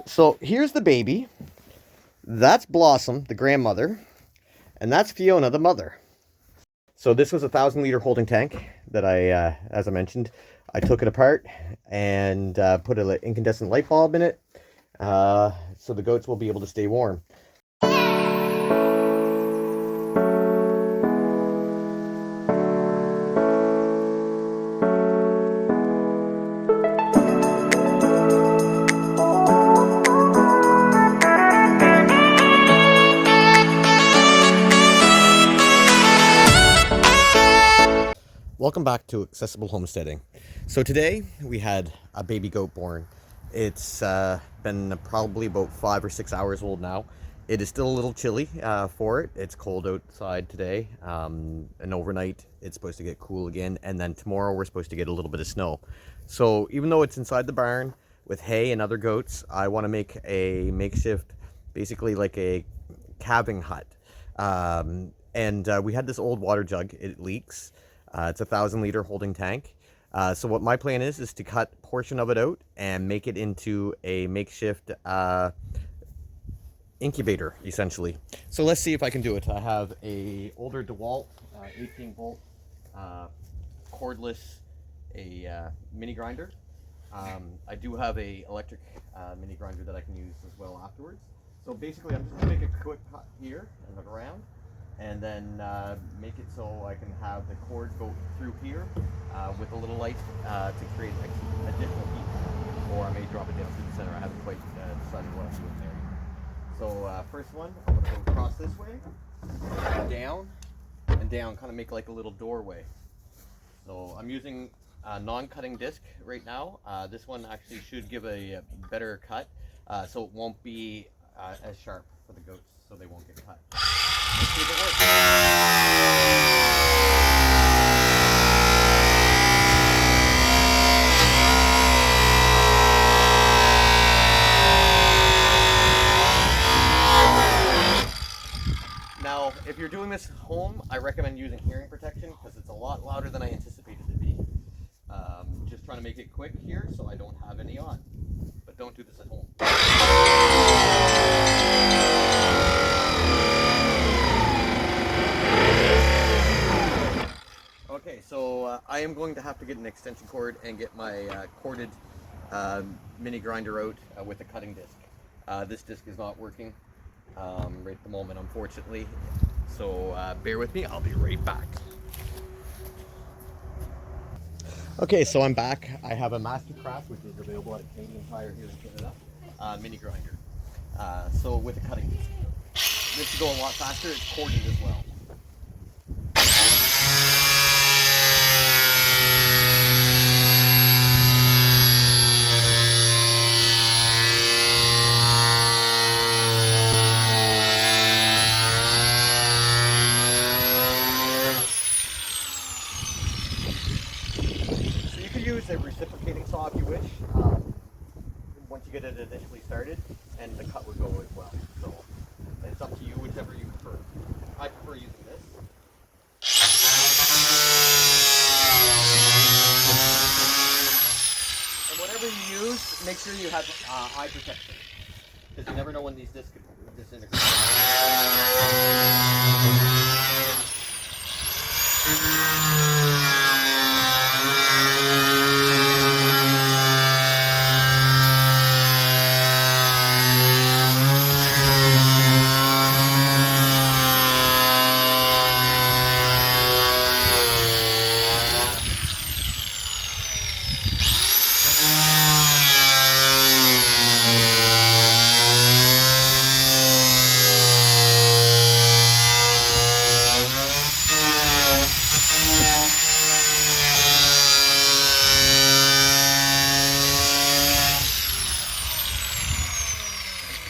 So here's the baby. That's Blossom, the grandmother, and that's Fiona, the mother. So this was a 1,000-liter holding tank that as I mentioned, I took it apart and put an incandescent light bulb in it, so the goats will be able to stay warm. Welcome back to Accessible Homesteading. So today we had a baby goat born. It's been probably about 5 or 6 hours old now. It is still a little chilly for it. It's cold outside today, and overnight it's supposed to get cool again, and then tomorrow we're supposed to get a little bit of snow. So even though it's inside the barn with hay and other goats, I want to make a makeshift, basically like a calving hut. We had this old water jug. It leaks. It's a 1,000-liter holding tank. So what my plan is to cut a portion of it out and make it into a makeshift incubator, essentially. So let's see if I can do it. I have a older DeWalt 18-volt cordless mini grinder. I do have a electric mini grinder that I can use as well afterwards. So basically, I'm just gonna make a quick cut here and look around, and then make it so I can have the cord go through here with a little light to create additional heat, or I may drop it down through the center. I haven't quite decided what I'm doing there. So first one, I'm going to go across this way, down, and down, kind of make like a little doorway. So I'm using a non-cutting disc right now. This one actually should give a better cut, so it won't be as sharp for the goats, so they won't get cut. Let's see if it works. Now, if you're doing this home, I recommend using hearing protection because it's a lot louder than I anticipated it to be. Just trying to make it quick here so I don't have any on, but don't do this at home. Okay, so I am going to have to get an extension cord and get my corded mini grinder out with a cutting disc. This disc is not working right at the moment, unfortunately. So bear with me, I'll be right back. Okay, so I'm back. I have a Mastercraft, which is available at a Canadian Tire here in Canada, mini grinder. So with a cutting disc. This should go a lot faster, it's corded as well. Use a reciprocating saw if you wish, once you get it initially started, and the cut would go as well. So it's up to you, whichever you prefer. I prefer using this. And whatever you use, make sure you have eye protection, because you never know when these discs could disintegrate.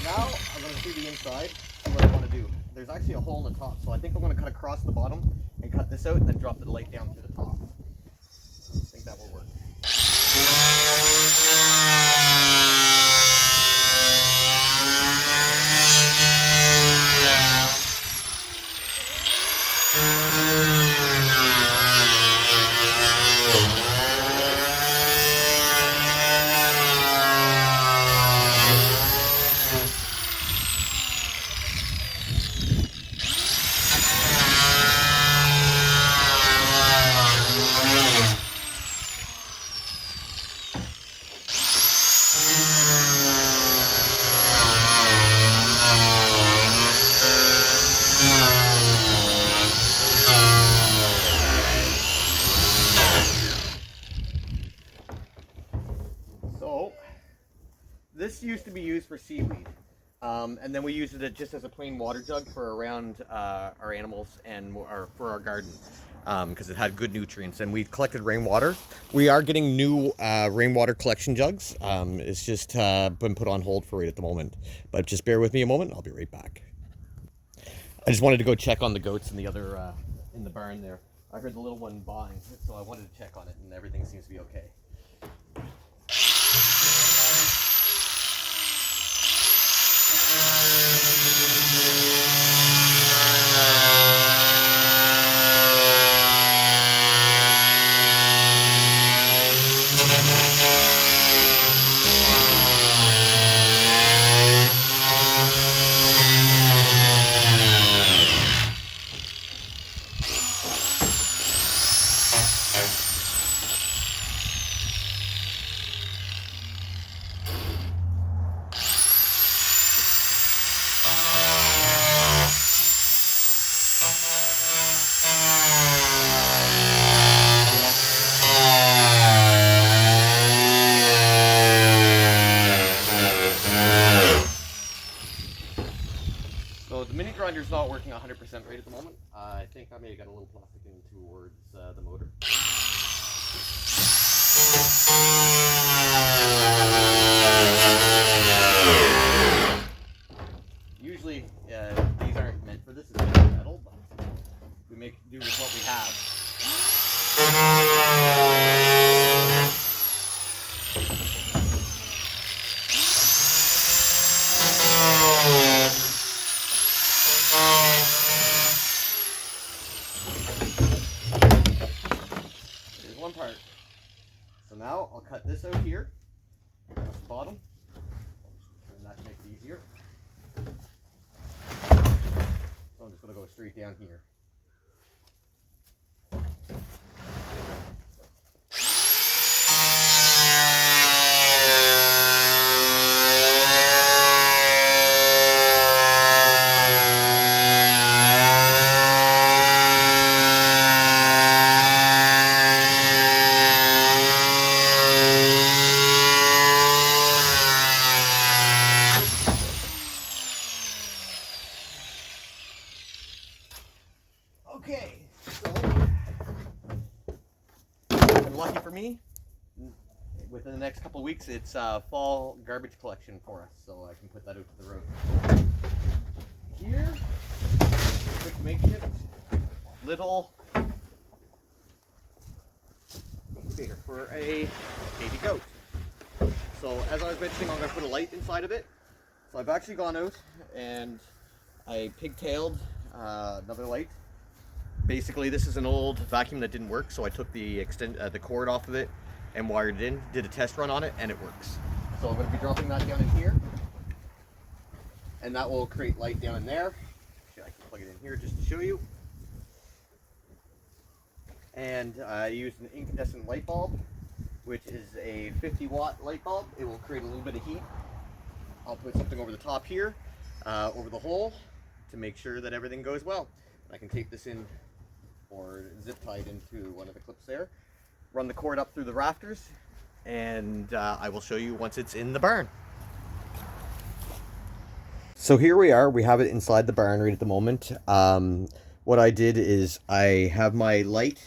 Now I'm going to see the inside, see what I want to do. There's actually a hole in the top, so I think I'm going to cut across the bottom and cut this out and then drop the light down to the top. I think that will work. This used to be used for seaweed. And then we used it just as a plain water jug for around our animals and for our garden, because it had good nutrients. And we collected rainwater. We are getting new rainwater collection jugs. It's just been put on hold for right at the moment. But just bear with me a moment. I'll be right back. I just wanted to go check on the goats in the other in the barn there. I heard the little one bawling, so I wanted to check on it, and everything seems to be okay. So the mini grinder's not working 100% right at the moment. I think I may have got a little plastic in towards the motor. Usually these aren't meant for this, it's meant for metal, but we make do with what we have. Here's one part. So now I'll cut this out here, across the bottom, and that makes it easier. So I'm just going to go straight down here. Okay, so lucky for me, within the next couple of weeks, it's fall garbage collection for us, so I can put that out to the road. Here, quick makeshift little incubator for a baby goat. So as I was mentioning, I'm going to put a light inside of it. So I've actually gone out and I pigtailed another light. Basically, this is an old vacuum that didn't work, so I took the cord off of it and wired it in, did a test run on it, and it works. So I'm going to be dropping that down in here, and that will create light down in there. I can plug it in here just to show you. And I used an incandescent light bulb, which is a 50-watt light bulb. It will create a little bit of heat. I'll put something over the top here, over the hole, to make sure that everything goes well. I can take this in or zip tied into one of the clips there, run the cord up through the rafters, and I will show you once it's in the barn. So here we are, we have it inside the barn right at the moment. What I did is I have my light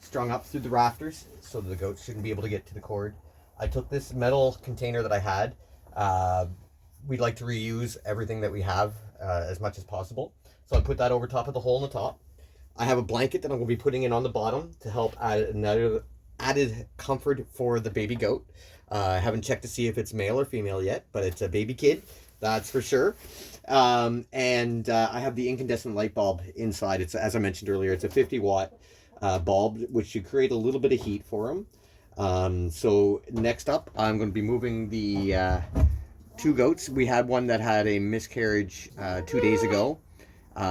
strung up through the rafters so that the goats shouldn't be able to get to the cord. I took this metal container that I had. We'd like to reuse everything that we have as much as possible. So I put that over top of the hole in the top. I have a blanket that I'm going to be putting in on the bottom to help add another added comfort for the baby goat. I haven't checked to see if it's male or female yet, but it's a baby kid, that's for sure. I have the incandescent light bulb inside. It's, as I mentioned earlier, it's a 50-watt bulb, which should create a little bit of heat for them. So next up, I'm going to be moving the two goats. We had one that had a miscarriage 2 days ago.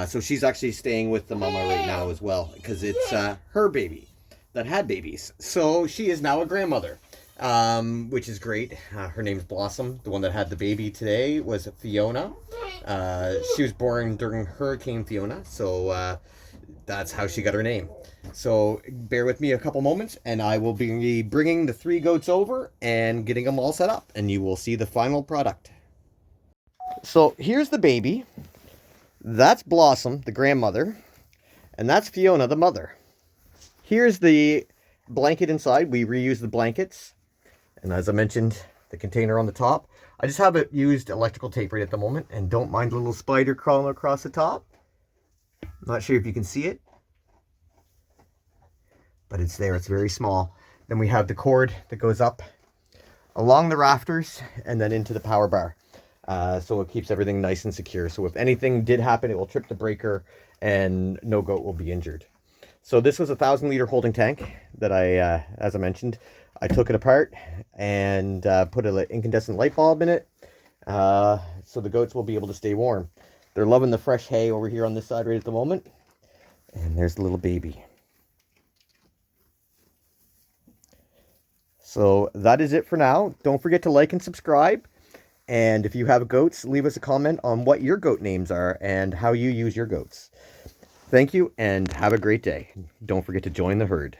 So she's actually staying with the mama right now as well, because it's her baby that had babies. So she is now a grandmother, which is great. Her name's Blossom. The one that had the baby today was Fiona. She was born during Hurricane Fiona, so that's how she got her name. So bear with me a couple moments and I will be bringing the 3 goats over and getting them all set up, and you will see the final product. So here's the baby. That's Blossom, the grandmother, and that's Fiona, the mother. Here's the blanket inside. We reuse the blankets, and as I mentioned, the container on the top. I just have it used electrical tape right at the moment, and don't mind the little spider crawling across the top. Not sure if you can see it, but it's there. It's very small. Then we have the cord that goes up along the rafters and then into the power bar. So it keeps everything nice and secure. So if anything did happen, it will trip the breaker and no goat will be injured. So this was a 1,000-liter holding tank that as I mentioned, I took it apart and put an incandescent light bulb in it, so the goats will be able to stay warm. They're loving the fresh hay over here on this side right at the moment. And there's the little baby. So that is it for now. Don't forget to like and subscribe. And if you have goats, leave us a comment on what your goat names are and how you use your goats. Thank you and have a great day. Don't forget to join the herd.